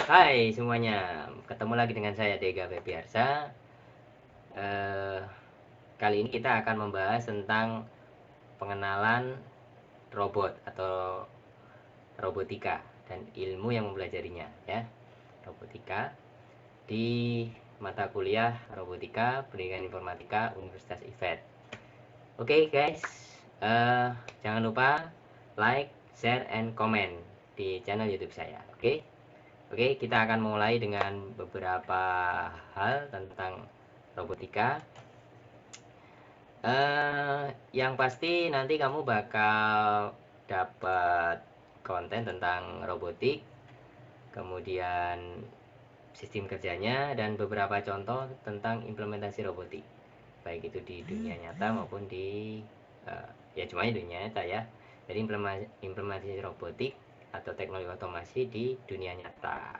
Hai semuanya, ketemu lagi dengan saya Dega Febiarsa. Kali ini kita akan membahas tentang pengenalan robot atau robotika dan ilmu yang mempelajarinya ya. Robotika di mata kuliah Robotika Pendidikan Informatika Universitas IFET. Oke guys, jangan lupa like, share, and comment di channel YouTube saya. Oke, kita akan mulai dengan beberapa hal tentang robotika. Yang pasti nanti kamu bakal dapat konten tentang robotik, kemudian sistem kerjanya, dan beberapa contoh tentang implementasi robotik, baik itu di dunia nyata maupun di ya cuma dunia nyata ya. Jadi implementasi robotik atau teknologi otomasi di dunia nyata.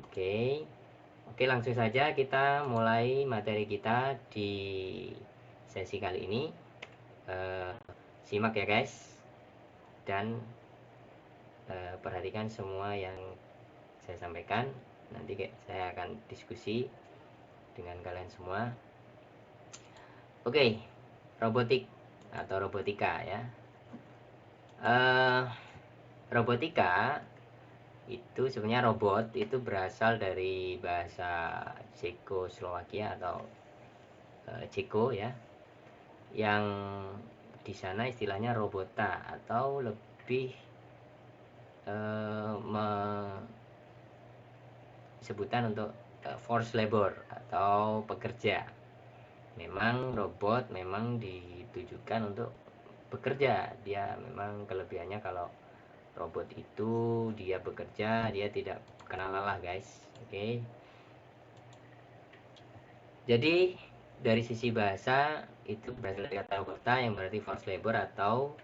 Oke. Oke, langsung saja kita mulai materi kita di sesi kali ini. Simak ya guys, dan perhatikan semua yang saya sampaikan. Nanti saya akan diskusi dengan kalian semua. Oke, robotik atau robotika ya. Robotika itu sebenarnya robot itu berasal dari bahasa Cekoslowakia atau Ceko ya, yang di sana istilahnya robota atau lebih sebutan untuk forced labor atau pekerja. Memang robot memang ditujukan untuk bekerja. Dia memang kelebihannya kalau robot itu dia bekerja, dia tidak kenal lelah guys. Oke. Jadi dari sisi bahasa itu berasal dari kata robota yang berarti forced labor atau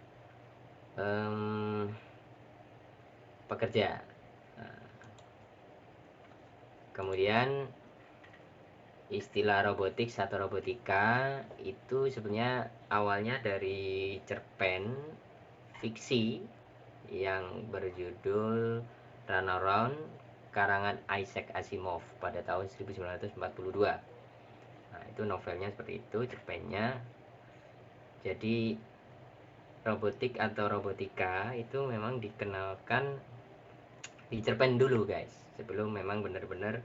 pekerja. Kemudian istilah robotik atau robotika itu sebenarnya awalnya dari cerpen fiksi yang berjudul Run Around karangan Isaac Asimov pada tahun 1942. Nah, itu novelnya seperti itu, cerpennya. Jadi robotik atau robotika itu memang dikenalkan di cerpen dulu guys, sebelum memang benar-benar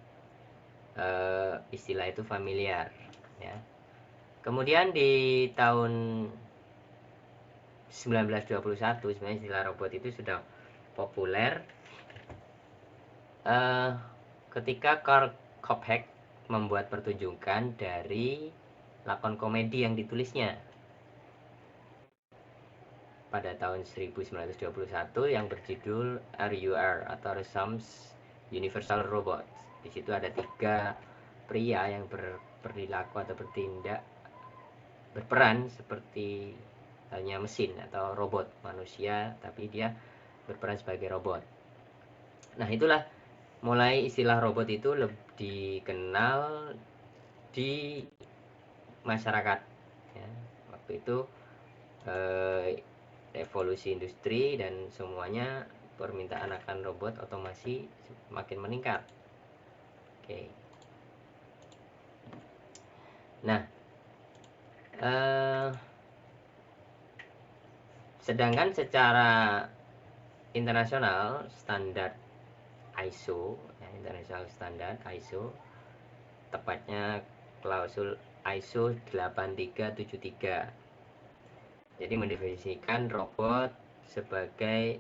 istilah itu familiar ya. Kemudian di tahun 1921 sebenarnya istilah robot itu sudah populer ketika Karl Kopek membuat pertunjukan dari lakon komedi yang ditulisnya pada tahun 1921 yang berjudul RUR atau Resums Universal Robots. Di situ ada 3 pria yang berperilaku atau bertindak berperan seperti halnya mesin atau robot manusia, tapi dia berperan sebagai robot. Nah, itulah mulai istilah robot itu lebih dikenal di masyarakat ya. Waktu itu revolusi industri dan semuanya permintaan akan robot otomasi makin meningkat. Oke. Nah, sedangkan secara internasional standar ISO ya, international standard ISO, tepatnya klausul ISO 8373. Jadi mendefinisikan robot sebagai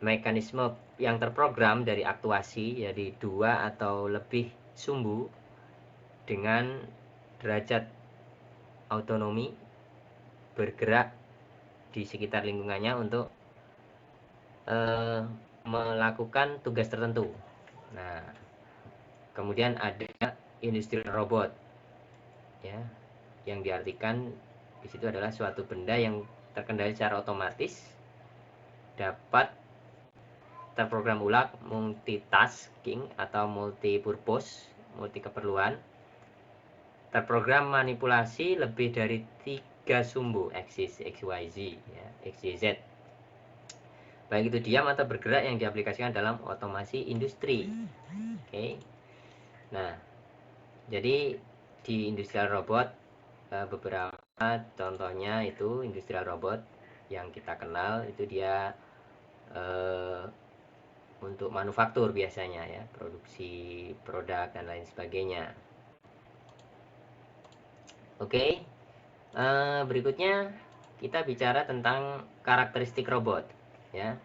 mekanisme yang terprogram dari aktuasi, jadi 2 atau lebih sumbu dengan derajat autonomi bergerak di sekitar lingkungannya untuk melakukan tugas tertentu. Nah, kemudian ada industrial robot ya, yang diartikan di situ adalah suatu benda yang terkendali secara otomatis, dapat terprogram ulang, multitasking atau multipurpose, multi keperluan, terprogram manipulasi lebih dari 3 sumbu axis XYZ ya, XYZ. baik itu diam atau bergerak yang diaplikasikan dalam otomasi industri. Oke. Nah, jadi di industrial robot beberapa contohnya itu industrial robot yang kita kenal itu dia untuk manufaktur biasanya ya, produksi produk dan lain sebagainya. Oke, berikutnya kita bicara tentang karakteristik robot ya.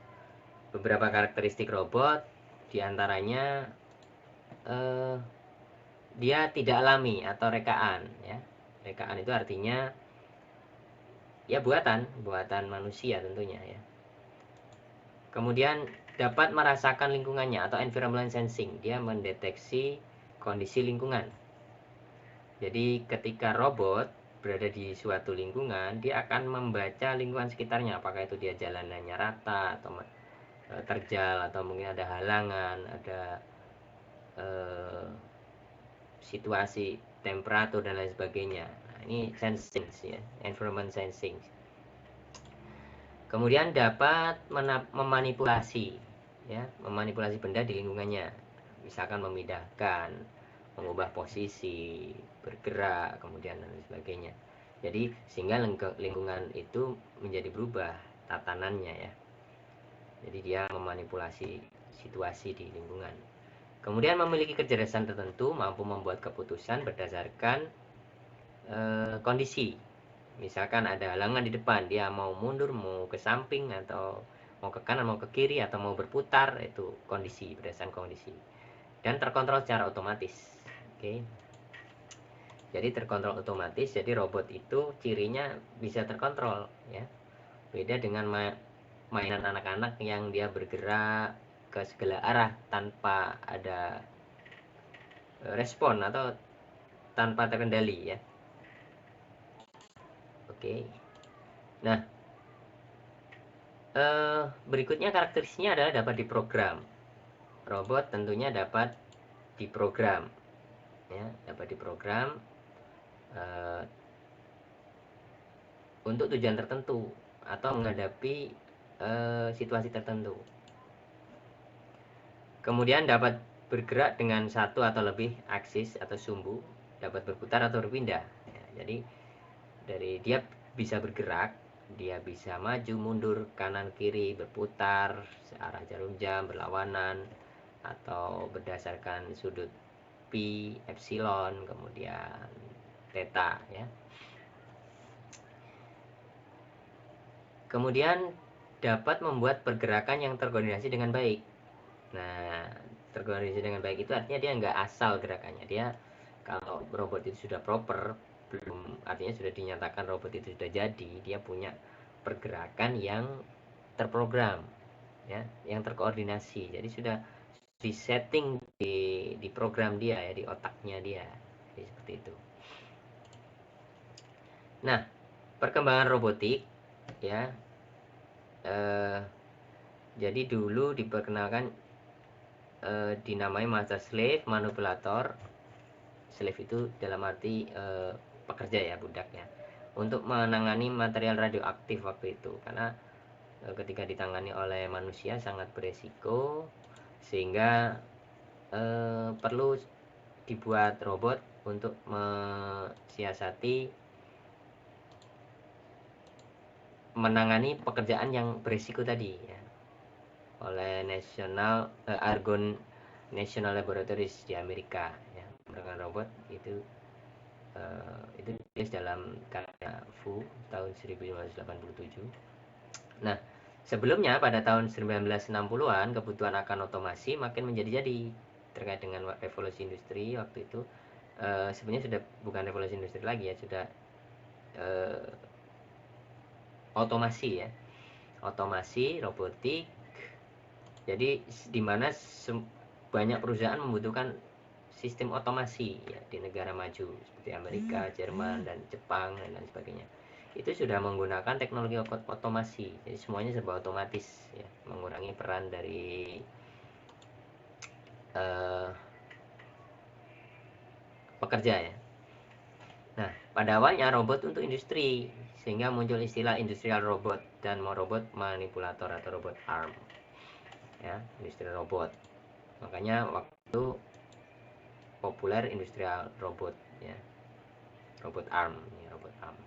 Beberapa karakteristik robot diantaranya dia tidak alami atau rekaan ya. Rekaan itu artinya ya buatan manusia tentunya ya. Kemudian dapat merasakan lingkungannya atau environment sensing, dia mendeteksi kondisi lingkungan. Jadi ketika robot berada di suatu lingkungan, dia akan membaca lingkungan sekitarnya, apakah itu dia jalanannya rata atau terjal atau mungkin ada halangan, ada situasi temperatur dan lain sebagainya. Nah, ini sensing ya, environment sensing. Kemudian dapat memanipulasi ya, memanipulasi benda di lingkungannya. Misalkan memindahkan, mengubah posisi, bergerak, kemudian dan lain sebagainya. Jadi sehingga lingkungan itu menjadi berubah tatanannya ya. Jadi dia memanipulasi situasi di lingkungan. Kemudian memiliki kecerdasan tertentu, mampu membuat keputusan berdasarkan kondisi. Misalkan ada halangan di depan, dia mau mundur, mau ke samping, atau mau ke kanan, mau ke kiri, atau mau berputar, itu kondisi, berdasarkan kondisi. Dan terkontrol secara otomatis. Oke. Jadi terkontrol otomatis, jadi robot itu cirinya bisa terkontrol ya. Beda dengan mainan anak-anak yang dia bergerak ke segala arah tanpa ada respon atau tanpa terkendali ya. Oke. Nah, berikutnya karakteristiknya adalah dapat diprogram. Robot tentunya dapat diprogram ya, dapat diprogram untuk tujuan tertentu atau menghadapi situasi tertentu. Kemudian dapat bergerak dengan satu atau lebih aksis atau sumbu, dapat berputar atau berpindah ya, jadi dari dia bisa bergerak, dia bisa maju mundur kanan kiri, berputar searah jarum jam, berlawanan, atau berdasarkan sudut pi, epsilon, kemudian theta ya. Kemudian dapat membuat pergerakan yang terkoordinasi dengan baik. Nah, terkoordinasi dengan baik itu artinya dia nggak asal gerakannya. Dia kalau robot itu sudah proper, belum artinya sudah dinyatakan robot itu sudah jadi, dia punya pergerakan yang terprogram ya, yang terkoordinasi. Jadi sudah disetting di program dia ya, di otaknya dia. Jadi seperti itu. Nah, perkembangan robotik ya, jadi dulu diperkenalkan dinamai master slave, manipulator. Slave itu dalam arti pekerja ya, budak ya, untuk menangani material radioaktif waktu itu, karena ketika ditangani oleh manusia sangat beresiko, sehingga perlu dibuat robot untuk mensiasati menangani pekerjaan yang beresiko tadi ya, oleh Argonne National Laboratories di Amerika ya, menggunakan robot itu ditulis dalam karya Fu tahun 1987. Nah, sebelumnya pada tahun 1960-an kebutuhan akan otomasi makin menjadi-jadi terkait dengan revolusi industri waktu itu. Sebenarnya sudah bukan revolusi industri lagi ya, sudah otomasi ya, otomasi robotik. Jadi di mana banyak perusahaan membutuhkan sistem otomasi ya, di negara maju seperti Amerika, Jerman, dan Jepang dan lain sebagainya. Itu sudah menggunakan teknologi otomasi. Jadi semuanya serba otomatis ya, mengurangi peran dari pekerja ya. Nah, pada awalnya robot untuk industri, sehingga muncul istilah industrial robot dan robot manipulator atau robot arm, ya, industrial robot. Makanya waktu itu populer industrial robot, ya, robot arm, ya, robot arm.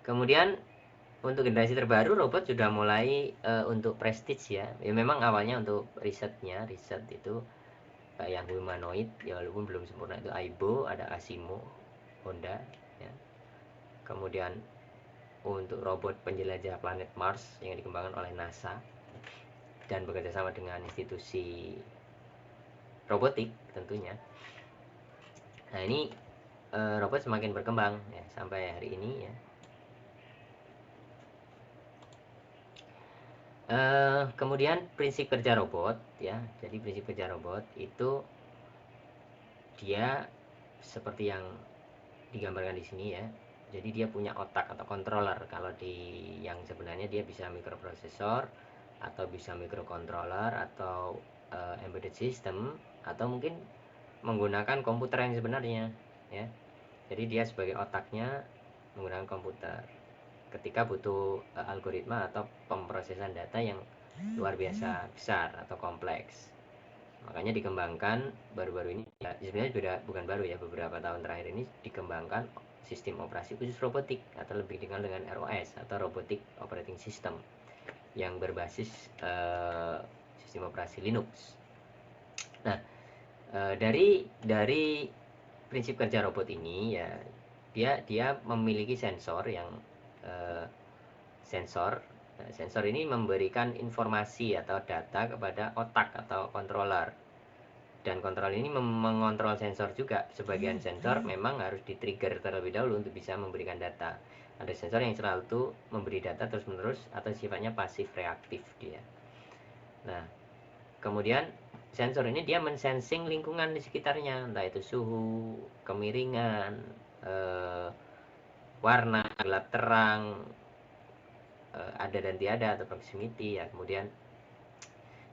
Kemudian untuk generasi terbaru robot sudah mulai untuk prestige, ya. Ya memang awalnya untuk riset itu yang humanoid, ya walaupun belum sempurna, itu Aibo, ada Asimo, Honda, ya. Kemudian untuk robot penjelajah planet Mars yang dikembangkan oleh NASA dan bekerjasama dengan institusi robotik tentunya. Nah ini robot semakin berkembang, ya, sampai hari ini, ya. Kemudian prinsip kerja robot, ya. Jadi prinsip kerja robot itu dia seperti yang digambarkan di sini, ya. Jadi dia punya otak atau controller. Kalau di yang sebenarnya dia bisa mikroprosesor atau bisa microcontroller atau embedded system, atau mungkin menggunakan komputer yang sebenarnya, ya. Jadi dia sebagai otaknya menggunakan komputer ketika butuh algoritma atau pemrosesan data yang luar biasa besar atau kompleks. Makanya dikembangkan baru-baru ini, ya, sebenarnya bukan baru, ya, beberapa tahun terakhir ini dikembangkan sistem operasi khusus robotik atau lebih dikenal dengan ROS atau Robotic Operating System yang berbasis sistem operasi Linux. Nah, dari prinsip kerja robot ini, ya, dia memiliki sensor yang sensor ini memberikan informasi atau data kepada otak atau controller, dan kontrol ini mengontrol sensor juga. Sebagian sensor memang harus di-trigger terlebih dahulu untuk bisa memberikan data. Ada sensor yang selalu memberi data terus-menerus atau sifatnya pasif reaktif dia. Nah, kemudian sensor ini dia mensensing lingkungan di sekitarnya, entah itu suhu, kemiringan, warna, gelap terang, ada dan tiada atau proximity, ya. Kemudian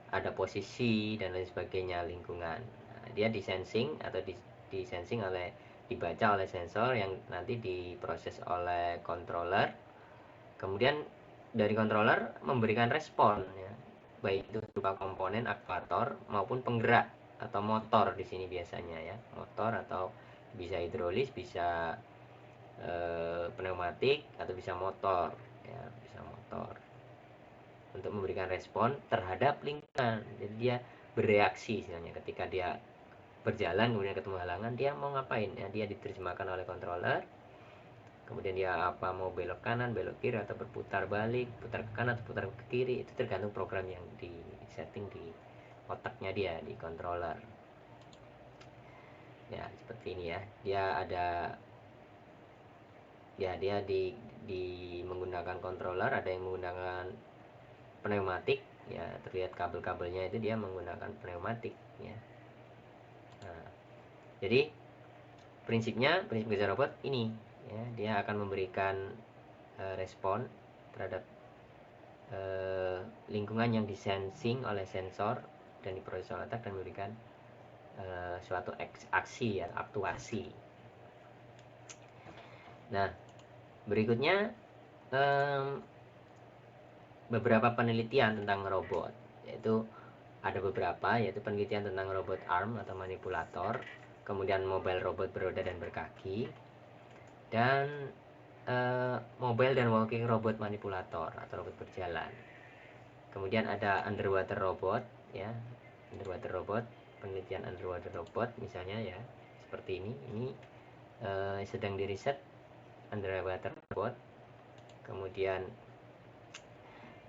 ada posisi dan lain sebagainya lingkungan. Nah, dia disensing atau disensing dibaca oleh sensor yang nanti diproses oleh controller. Kemudian dari controller memberikan respon, ya, baik itu berupa komponen aktuator maupun penggerak atau motor di sini biasanya, ya, motor atau bisa hidrolis, bisa pneumatik atau bisa motor, ya, bisa motor untuk memberikan respon terhadap lingkungan. Jadi dia bereaksi istilahnya ketika dia berjalan kemudian ketemu halangan, dia mau ngapain, ya, dia diterjemahkan oleh controller. Kemudian dia apa, mau belok kanan, belok kiri, atau berputar balik, putar ke kanan atau putar ke kiri, itu tergantung program yang di setting di otaknya dia, di controller. Ya, seperti ini, ya. Dia ada, ya, dia di menggunakan controller, ada yang menggunakan pneumatik, ya, terlihat kabel-kabelnya itu dia menggunakan pneumatik, ya. Nah, jadi prinsip kerja robot ini, ya, dia akan memberikan respon terhadap lingkungan yang disensing oleh sensor dan diproses oleh otak dan memberikan suatu aksi, ya, aktuasi. Nah, berikutnya beberapa penelitian tentang robot, yaitu ada beberapa, yaitu penelitian tentang robot arm atau manipulator, kemudian mobile robot beroda dan berkaki, dan mobile dan walking robot manipulator atau robot berjalan. Kemudian ada underwater robot, ya, underwater robot, penelitian underwater robot misalnya, ya, seperti ini sedang diriset underwater robot. Kemudian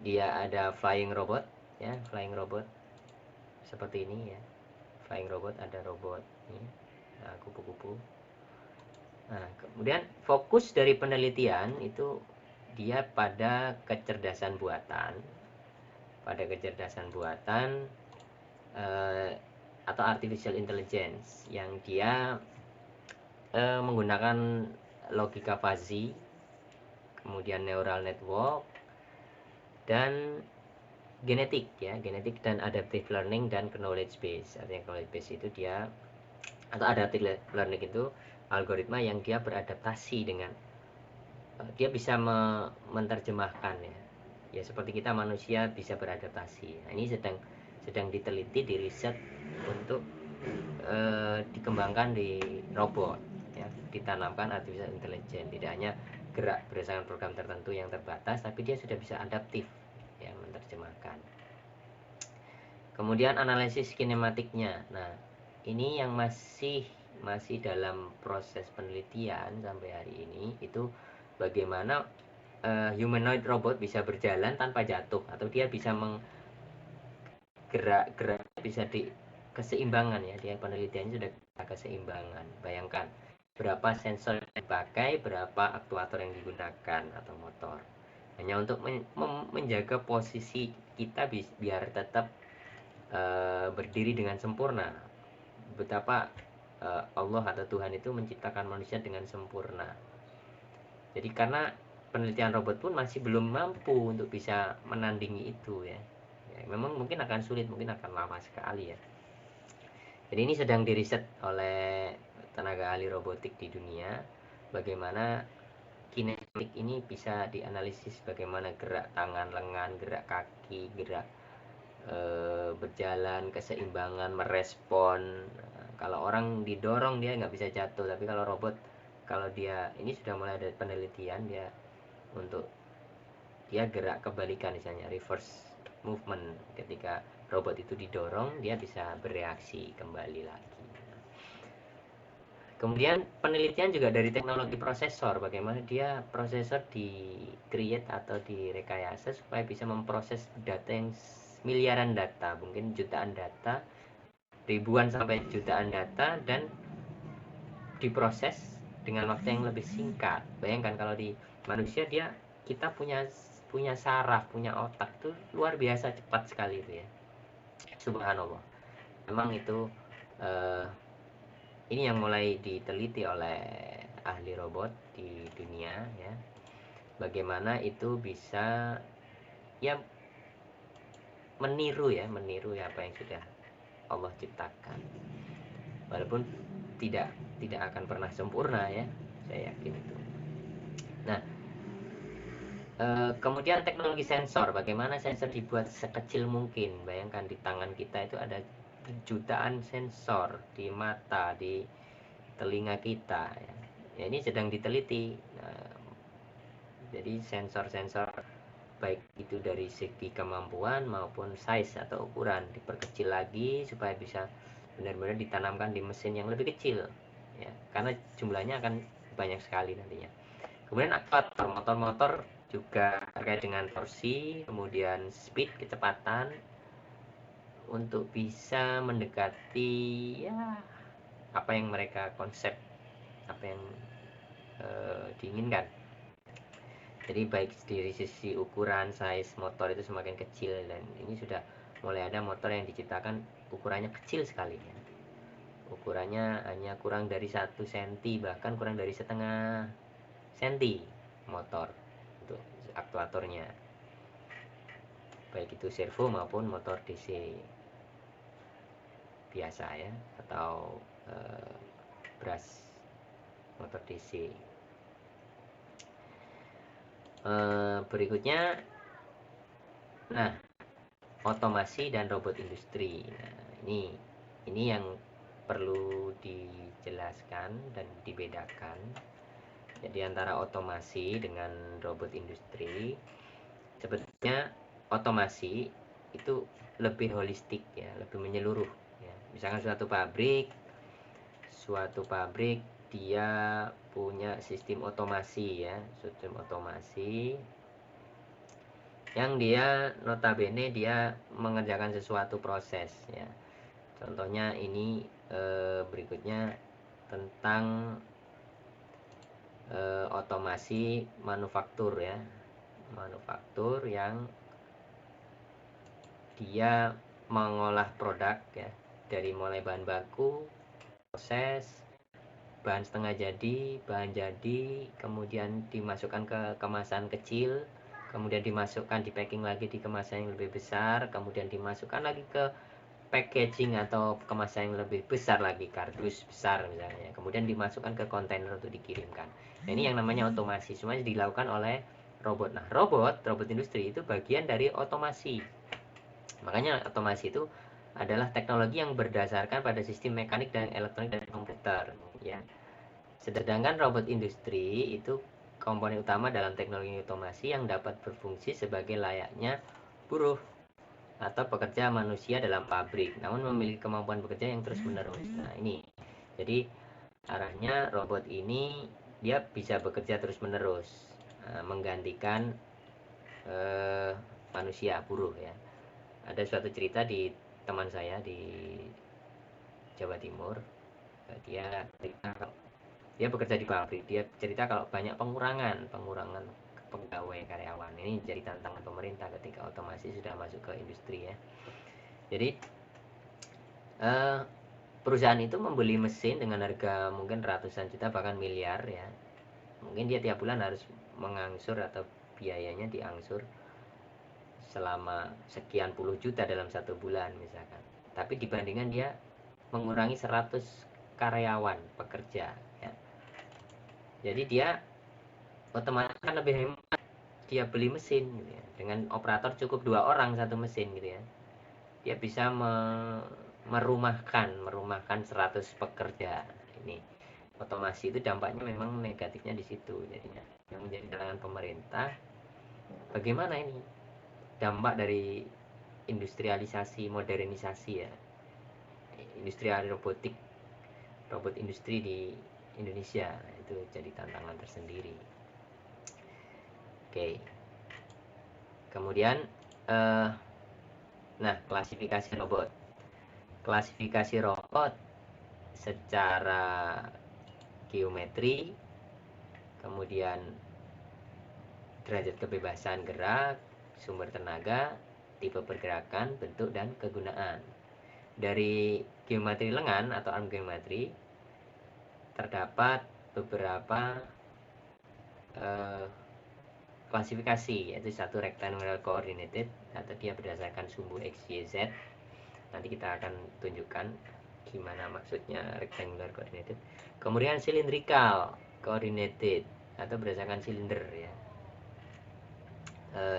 dia ada flying robot, ya, flying robot seperti ini, ya, flying robot, ada robot ini, nah, kupu-kupu. Nah, kemudian fokus dari penelitian itu dia pada kecerdasan buatan, atau artificial intelligence yang dia menggunakan logika fuzzy, kemudian neural network, dan genetik, ya, genetik dan adaptive learning dan knowledge base. Artinya knowledge base itu dia, atau adaptive learning itu algoritma yang dia beradaptasi dengan dia bisa menerjemahkan ya seperti kita manusia bisa beradaptasi. Nah, ini sedang diteliti, di riset untuk dikembangkan di robot ya, ditanamkan artificial intelligence, tidak hanya gerak berdasarkan program tertentu yang terbatas, tapi dia sudah bisa adaptif ya, menerjemahkan. Kemudian analisis kinematiknya. Nah, ini yang masih dalam proses penelitian sampai hari ini, itu bagaimana humanoid robot bisa berjalan tanpa jatuh, atau dia bisa gerak bisa di keseimbangan ya, dia penelitiannya sudah keseimbangan. Bayangkan berapa sensor yang dipakai, berapa aktuator yang digunakan atau motor, hanya untuk menjaga posisi kita biar tetap berdiri dengan sempurna. Betapa Allah atau Tuhan itu menciptakan manusia dengan sempurna. Jadi karena penelitian robot pun masih belum mampu untuk bisa menandingi itu ya. Memang mungkin akan sulit, mungkin akan lama sekali ya. Jadi ini sedang diriset oleh tenaga ahli robotik di dunia, bagaimana kinematik ini bisa dianalisis, bagaimana gerak tangan, lengan, gerak kaki, gerak berjalan, keseimbangan, merespon. Kalau orang didorong dia nggak bisa jatuh, tapi kalau robot, kalau dia, ini sudah mulai ada penelitian dia untuk dia gerak kebalikan, misalnya reverse movement, ketika robot itu didorong dia bisa bereaksi kembali lagi. Kemudian penelitian juga dari teknologi prosesor, bagaimana dia prosesor di create atau direkayasa supaya bisa memproses data yang miliaran data, mungkin jutaan data, ribuan sampai jutaan data, dan diproses dengan waktu yang lebih singkat. Bayangkan kalau di manusia kita punya saraf, punya otak tuh luar biasa cepat sekali itu ya. Subhanallah. Memang itu ini yang mulai diteliti oleh ahli robot di dunia ya. Bagaimana itu bisa ya meniru apa yang sudah Allah ciptakan. Walaupun tidak akan pernah sempurna ya, saya yakin itu. Nah, kemudian teknologi sensor, bagaimana sensor dibuat sekecil mungkin. Bayangkan di tangan kita itu ada jutaan sensor, di mata, di telinga kita ya. Ya, ini sedang diteliti. Nah, jadi sensor-sensor baik itu dari segi kemampuan maupun size atau ukuran diperkecil lagi supaya bisa benar-benar ditanamkan di mesin yang lebih kecil ya, karena jumlahnya akan banyak sekali nantinya. Kemudian aktuator motor juga terkait dengan torsi, kemudian speed, kecepatan, untuk bisa mendekati ya apa yang mereka konsep, apa yang diinginkan. Jadi baik dari sisi ukuran, size motor itu semakin kecil, dan ini sudah mulai ada motor yang diciptakan ukurannya kecil sekali ya. Ukurannya hanya kurang dari 1 cm, bahkan kurang dari setengah senti motor untuk aktuatornya, baik itu servo maupun motor DC biasa ya, atau brush motor DC. Berikutnya, nah, otomasi dan robot industri. Nah, ini yang perlu dijelaskan dan dibedakan. Jadi antara otomasi dengan robot industri, sebetulnya otomasi itu lebih holistik ya, lebih menyeluruh ya. Misalkan suatu pabrik dia punya sistem otomasi ya, sistem otomasi yang dia notabene dia mengerjakan sesuatu proses ya. Contohnya ini berikutnya tentang otomasi manufaktur ya. Manufaktur yang dia mengolah produk ya, dari mulai bahan baku, proses, bahan setengah jadi, bahan jadi, kemudian dimasukkan ke kemasan kecil, kemudian dimasukkan, di packing lagi di kemasan yang lebih besar, kemudian dimasukkan lagi ke packaging atau kemasan yang lebih besar lagi, kardus besar misalnya, kemudian dimasukkan ke kontainer untuk dikirimkan. Nah, ini yang namanya otomasi, semuanya dilakukan oleh robot. Nah, robot industri itu bagian dari otomasi. Makanya otomasi itu adalah teknologi yang berdasarkan pada sistem mekanik dan elektronik dan komputer, ya. Sedangkan robot industri itu komponen utama dalam teknologi otomasi yang dapat berfungsi sebagai layaknya buruh atau pekerja manusia dalam pabrik, namun memiliki kemampuan bekerja yang terus-menerus. Nah, ini. Jadi, arahnya robot ini dia bisa bekerja terus-menerus, menggantikan manusia, buruh ya. Ada suatu cerita di teman saya di Jawa Timur. Dia bekerja di pabrik. Dia cerita kalau banyak pengurangan pegawai karyawan. Ini jadi tantangan pemerintah ketika otomasi sudah masuk ke industri ya. Jadi perusahaan itu membeli mesin dengan harga mungkin ratusan juta bahkan miliar ya. Mungkin dia tiap bulan harus mengangsur atau biayanya diangsur selama sekian puluh juta dalam satu bulan misalkan. Tapi dibandingkan dia mengurangi 100 karyawan pekerja ya. Jadi dia otomatis kan lebih hemat, dia beli mesin gitu ya. Dengan operator cukup 2 orang satu mesin gitu ya. Dia bisa merumahkan 100 pekerja. Ini otomasi itu dampaknya memang negatifnya di situ jadinya. Yang menjadi tantangan pemerintah, bagaimana ini dampak dari industrialisasi, modernisasi ya. Industri robotik, robot industri di Indonesia itu jadi tantangan tersendiri. Oke. Kemudian nah, klasifikasi robot. Klasifikasi robot secara geometri, kemudian derajat kebebasan gerak, sumber tenaga, tipe pergerakan, bentuk dan kegunaan. Dari geometri lengan atau arm geometri terdapat beberapa klasifikasi, yaitu satu rectangular coordinated atau dia berdasarkan sumbu X, Y, Z. Nanti kita akan tunjukkan gimana maksudnya rectangular coordinated. Kemudian cylindrical coordinated atau berdasarkan silinder ya.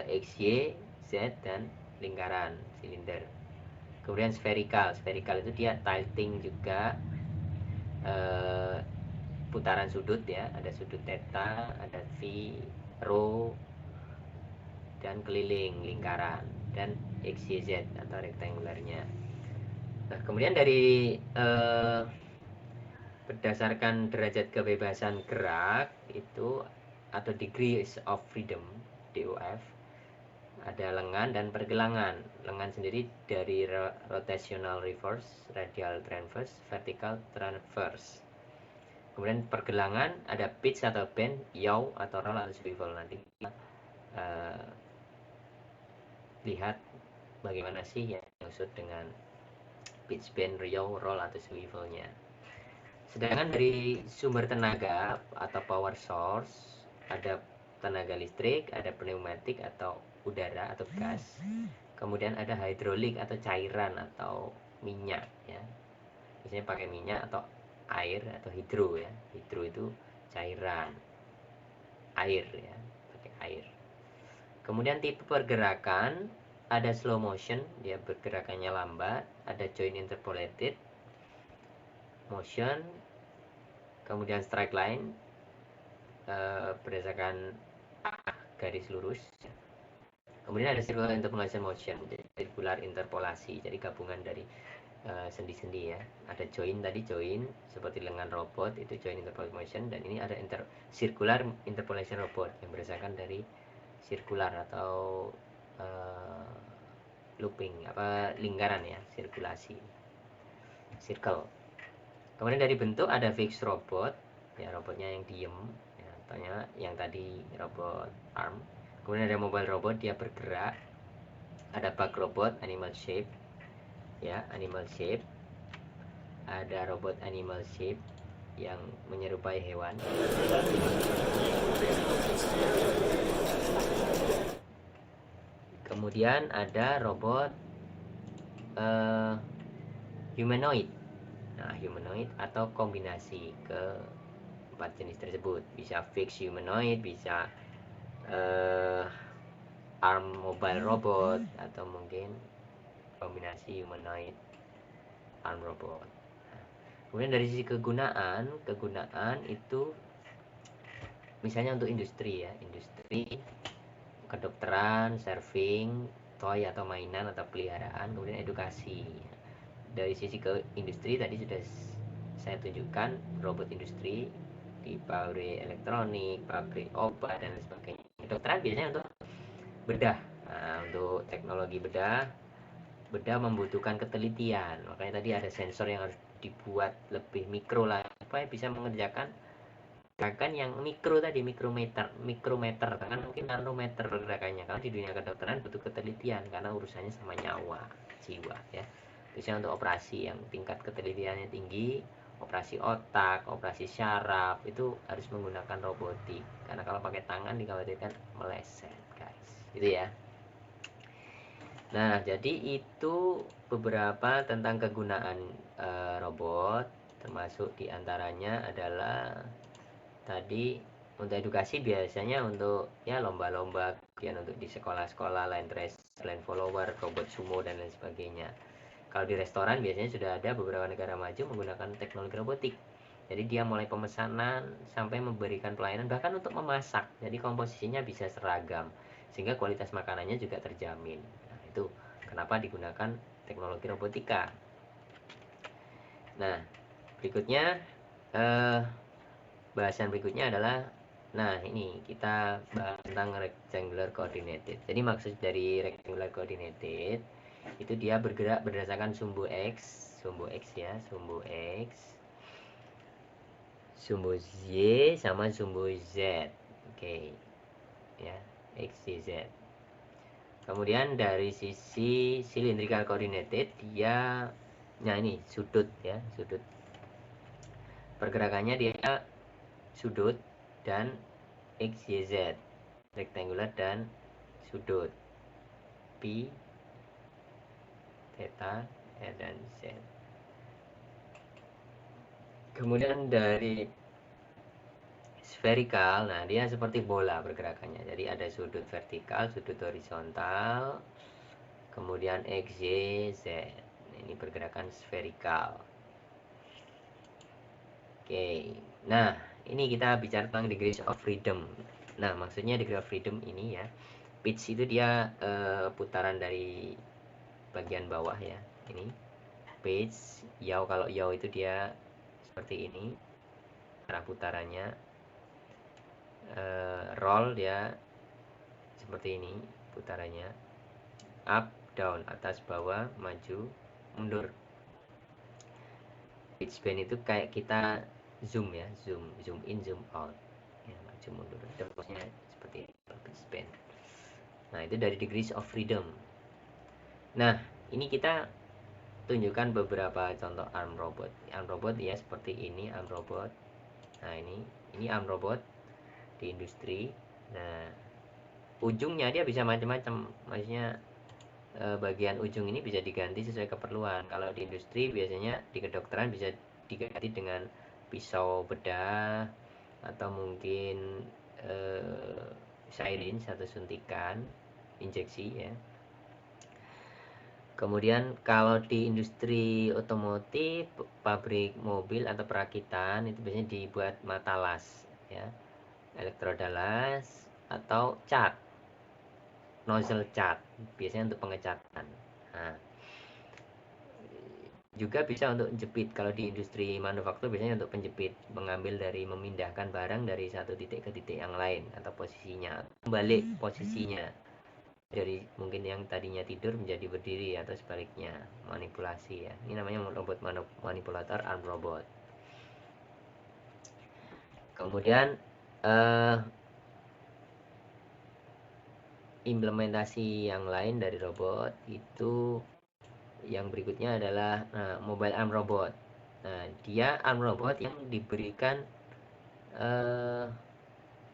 X, Y, Z dan lingkaran silinder. Kemudian spherical itu dia tilting juga, putaran sudut ya, ada sudut theta, ada V, rho, dan keliling lingkaran, dan XYZ atau rektangularnya. Nah, kemudian dari berdasarkan derajat kebebasan gerak itu atau degrees of freedom DOF, ada lengan dan pergelangan. Lengan sendiri dari rotational reverse, radial transverse, vertical transverse. Kemudian pergelangan ada pitch atau bend, yaw atau roll atau swivel. Nanti kita lihat bagaimana sih yang dimaksud dengan pitch, bend, yaw, roll atau swivelnya. Sedangkan dari sumber tenaga atau power source ada tenaga listrik, ada pneumatik atau udara atau gas, kemudian ada hidrolik atau cairan atau minyak ya. Biasanya pakai minyak atau air atau hidro ya. Hidro itu cairan, air ya, pakai air. Kemudian tipe pergerakan ada slow motion, dia bergerakannya lambat, ada joint interpolated motion, kemudian straight line berdasarkan garis lurus. Kemudian ada circular interpolation motion, jadi circular interpolasi, jadi gabungan dari sendi-sendi ya. Ada joint tadi, joint seperti lengan robot itu joint interpolation motion, dan ini ada circular interpolation robot yang berdasarkan dari circular atau looping lingkaran ya, sirkulasi, circle. Kemudian dari bentuk ada fixed robot ya, robotnya yang diem ya, contohnya yang tadi robot arm. Kemudian ada mobile robot, dia bergerak. Ada bug robot, animal shape ya, animal shape. Ada robot animal shape yang menyerupai hewan. Kemudian ada robot humanoid. Nah, humanoid atau kombinasi ke empat jenis tersebut, bisa fixed humanoid, bisa arm mobile robot, atau mungkin kombinasi humanoid arm robot. Kemudian dari sisi kegunaan itu misalnya untuk industri ya, industri kedokteran, serving, toy atau mainan atau peliharaan, kemudian edukasi. Dari sisi ke industri tadi sudah saya tunjukkan robot industri di pabrik elektronik, pabrik obat dan lain sebagainya. Kedokteran biasanya untuk bedah. Nah, untuk teknologi bedah membutuhkan ketelitian. Makanya tadi ada sensor yang harus dibuat lebih mikro lah supaya bisa mengerjakan gerakan yang mikro tadi, mikrometer kan mungkin nanometer gerakannya. Kalau di dunia kedokteran butuh ketelitian karena urusannya sama nyawa, jiwa ya. Biasanya untuk operasi yang tingkat ketelitiannya tinggi, operasi otak, operasi syaraf itu harus menggunakan robotik karena kalau pakai tangan dikhawatirkan meleset guys, gitu ya. Nah, jadi itu beberapa tentang kegunaan robot, termasuk diantaranya adalah tadi untuk edukasi biasanya untuk ya lomba-lomba, kemudian untuk di sekolah-sekolah line race, line follower, robot sumo dan lain sebagainya. Kalau di restoran biasanya sudah ada beberapa negara maju menggunakan teknologi robotik. Jadi dia mulai pemesanan sampai memberikan pelayanan bahkan untuk memasak. Jadi komposisinya bisa seragam sehingga kualitas makanannya juga terjamin. Nah, itu kenapa digunakan teknologi robotika. Nah, berikutnya bahasan berikutnya adalah, nah ini kita bahas tentang rectangular coordinated. Jadi maksud dari rectangular coordinated itu dia bergerak berdasarkan sumbu X ya, sumbu X, sumbu Y sama sumbu Z. Oke. Ya, X, Y, Z. Kemudian dari sisi cylindrical coordinated dia, nah ini sudut ya, sudut pergerakannya dia sudut dan X, Y, Z, rectangular dan sudut pi, theta, R dan Z. Kemudian dari spherical, nah dia seperti bola pergerakannya. Jadi ada sudut vertikal, sudut horizontal, kemudian X, Y, Z. Ini pergerakan spherical. Oke, nah ini kita bicara tentang degrees of freedom. Nah maksudnya degree of freedom ini ya, pitch itu dia putaran dari bagian bawah ya, ini pitch. Yaw, kalau yaw itu dia seperti ini arah putarannya. Roll dia seperti ini putarannya, up down, atas bawah, maju mundur. Pitch bend itu kayak kita zoom ya, zoom in, zoom out ya, maju mundur. Tempatnya seperti ini pitch bend. Nah itu dari degrees of freedom. Nah ini kita tunjukkan beberapa contoh arm robot. Arm robot ya seperti ini arm robot. Nah ini arm robot di industri. Nah ujungnya dia bisa macam-macam, maksudnya bagian ujung ini bisa diganti sesuai keperluan. Kalau di industri biasanya di kedokteran bisa diganti dengan pisau bedah atau mungkin syringe atau suntikan injeksi ya. Kemudian kalau di industri otomotif, pabrik mobil atau perakitan itu biasanya dibuat mata las ya, elektroda las atau cat, nozzle cat, biasanya untuk pengecatan. Nah, juga bisa untuk jepit. Kalau di industri manufaktur biasanya untuk penjepit, mengambil dari, memindahkan barang dari satu titik ke titik yang lain atau posisinya, balik posisinya dari mungkin yang tadinya tidur menjadi berdiri atau sebaliknya, manipulasi ya. Ini namanya robot manipulator, arm robot. Kemudian implementasi yang lain dari robot itu yang berikutnya adalah mobile arm robot. Nah dia arm robot yang diberikan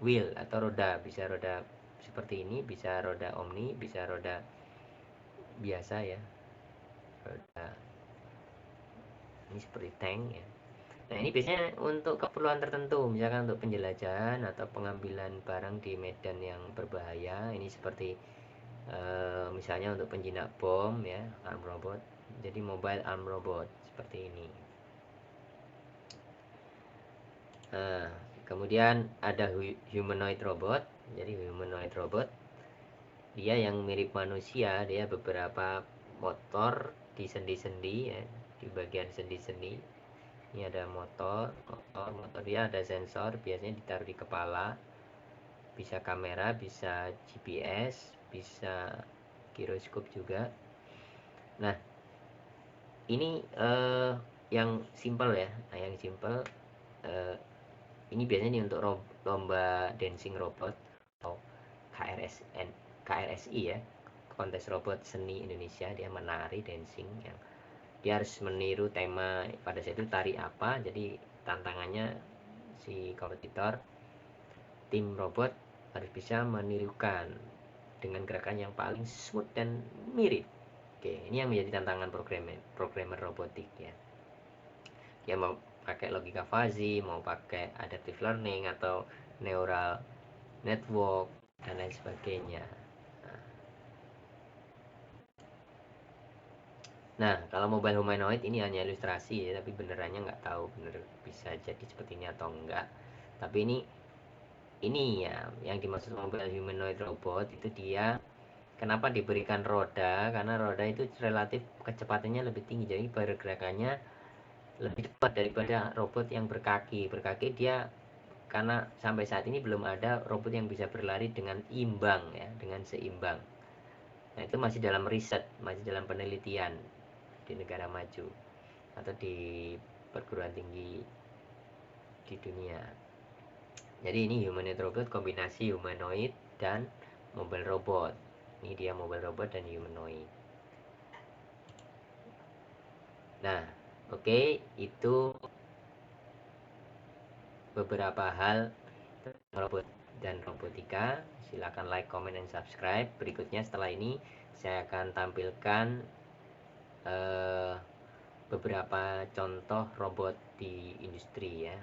wheel atau roda, bisa roda seperti ini, bisa roda omni, bisa roda biasa ya, roda Ini seperti tank ya. Nah, ini biasanya untuk keperluan tertentu, misalkan untuk penjelajahan atau pengambilan barang di medan yang berbahaya. Ini seperti misalnya untuk penjinak bom ya, arm robot. Jadi mobile arm robot seperti ini. Nah, kemudian ada humanoid robot. Jadi humanoid robot dia yang mirip manusia, dia beberapa motor di sendi-sendi ya, di bagian sendi-sendi. Ini ada motor dia ada sensor, biasanya ditaruh di kepala. Bisa kamera, bisa GPS, bisa giroskop juga. Nah, ini yang simple ya. Nah, yang simple ini biasanya ini untuk lomba dancing robot atau KRSI ya, kontes robot seni Indonesia. Dia menari dancing yang dia harus meniru tema pada saat itu tari apa. Jadi tantangannya si kompetitor tim robot harus bisa menirukan dengan gerakan yang paling smooth dan mirip. Oke, ini yang menjadi tantangan programmer robotik ya. Dia mau pakai logika fuzzy, mau pakai adaptive learning atau neural network dan lain sebagainya. Nah, kalau mobile humanoid ini hanya ilustrasi ya, tapi benerannya nggak tahu bener bisa jadi seperti ini atau enggak. Tapi ini ya yang dimaksud mobile humanoid robot itu dia kenapa diberikan roda, karena roda itu relatif kecepatannya lebih tinggi, jadi pergerakannya lebih cepat daripada robot yang berkaki. Berkaki dia karena sampai saat ini belum ada robot yang bisa berlari dengan imbang ya, dengan seimbang. Nah, itu masih dalam riset, masih dalam penelitian di negara maju atau di perguruan tinggi di dunia. Jadi ini humanoid robot kombinasi humanoid dan mobile robot. Ini dia mobile robot dan humanoid. Nah, oke, itu beberapa hal robot dan robotika. Silakan like, comment, dan subscribe. Berikutnya setelah ini saya akan tampilkan beberapa contoh robot di industri ya.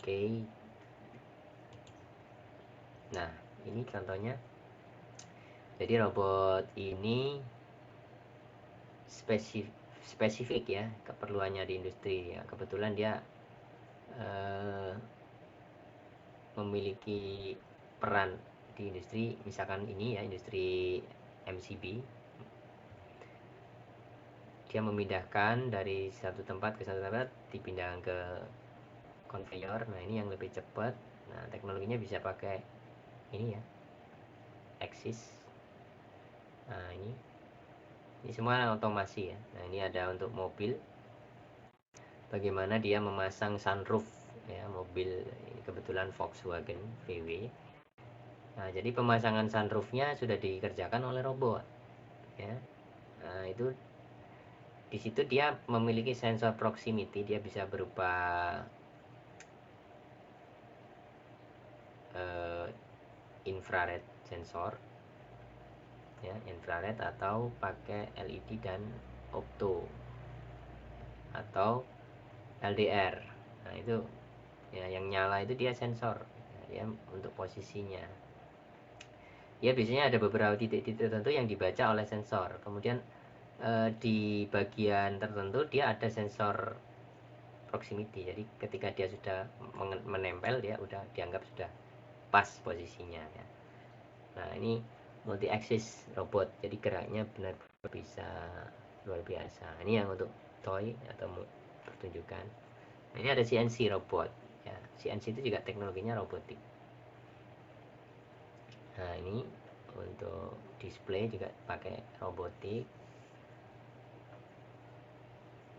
Oke. Nah, ini contohnya. Jadi robot ini spesifik ya keperluannya di industri ya. Kebetulan dia memiliki peran di industri, misalkan ini ya, industri MCB. Dia memindahkan dari satu tempat ke satu tempat, dipindahkan ke conveyor. Nah, ini yang lebih cepat. Nah, teknologinya bisa pakai ini ya, axis. Nah, ini semua otomasi ya. Nah, ini ada untuk mobil, bagaimana dia memasang sunroof ya, mobil ini kebetulan Volkswagen VW. Nah, jadi pemasangan sunroofnya sudah dikerjakan oleh robot ya. Nah, itu di situ dia memiliki sensor proximity, dia bisa berupa infrared sensor ya, infrared atau pakai LED dan opto atau LDR. Nah, itu ya, yang nyala itu dia sensor ya, untuk posisinya. Ya, biasanya ada beberapa titik-titik tertentu yang dibaca oleh sensor. Kemudian di bagian tertentu dia ada sensor proximity. Jadi ketika dia sudah menempel, dia udah dianggap sudah pas posisinya ya. Nah, ini multi axis robot, jadi geraknya benar-benar bisa luar biasa. Ini yang untuk toy atau pertunjukan. Nah, ini ada CNC robot ya. CNC itu juga teknologinya robotik. Nah, ini untuk display juga pakai robotik.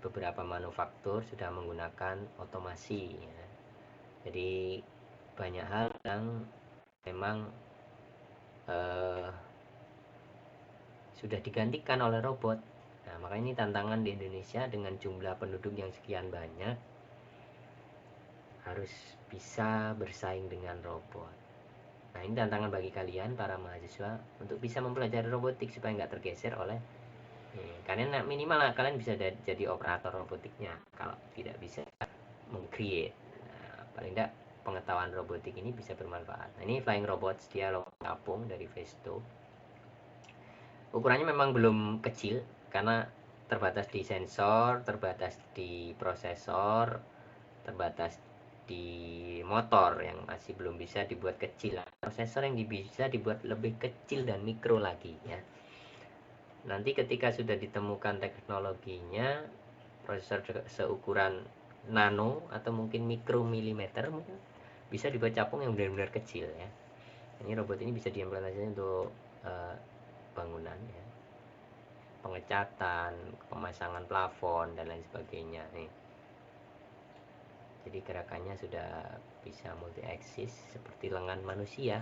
Beberapa manufaktur sudah menggunakan otomasi ya. Jadi banyak hal yang memang sudah digantikan oleh robot. Nah, makanya ini tantangan di Indonesia dengan jumlah penduduk yang sekian banyak, harus bisa bersaing dengan robot. Nah, ini tantangan bagi kalian para mahasiswa untuk bisa mempelajari robotik supaya nggak tergeser oleh Karena minimal kalian bisa jadi operator robotiknya. Kalau tidak bisa meng-create, paling tidak pengetahuan robotik ini bisa bermanfaat. Nah, ini flying robots, dia logo apung dari Vesto. Ukurannya memang belum kecil karena terbatas di sensor, terbatas di prosesor, terbatas di motor yang masih belum bisa dibuat kecil. Prosesor yang bisa dibuat lebih kecil dan mikro lagi ya. Nanti ketika sudah ditemukan teknologinya, prosesor seukuran nano atau mungkin mikromilimeter, mungkin bisa dibuat capung yang benar-benar kecil ya. Ini robot ini bisa diimplementasikan untuk bangunan ya, pengecatan, pemasangan plafon dan lain sebagainya nih. Jadi gerakannya sudah bisa multi axis seperti lengan manusia.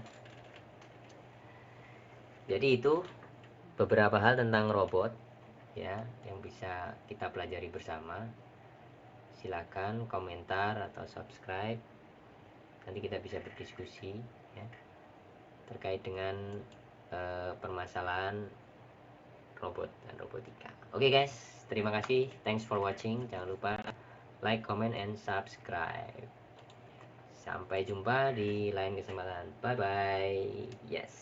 Jadi itu beberapa hal tentang robot ya yang bisa kita pelajari bersama. Silakan komentar atau subscribe, nanti kita bisa berdiskusi ya, terkait dengan permasalahan robot dan robotika. Oke guys, terima kasih, thanks for watching. Jangan lupa like, comment, and subscribe. Sampai jumpa di lain kesempatan. Bye bye. Yes.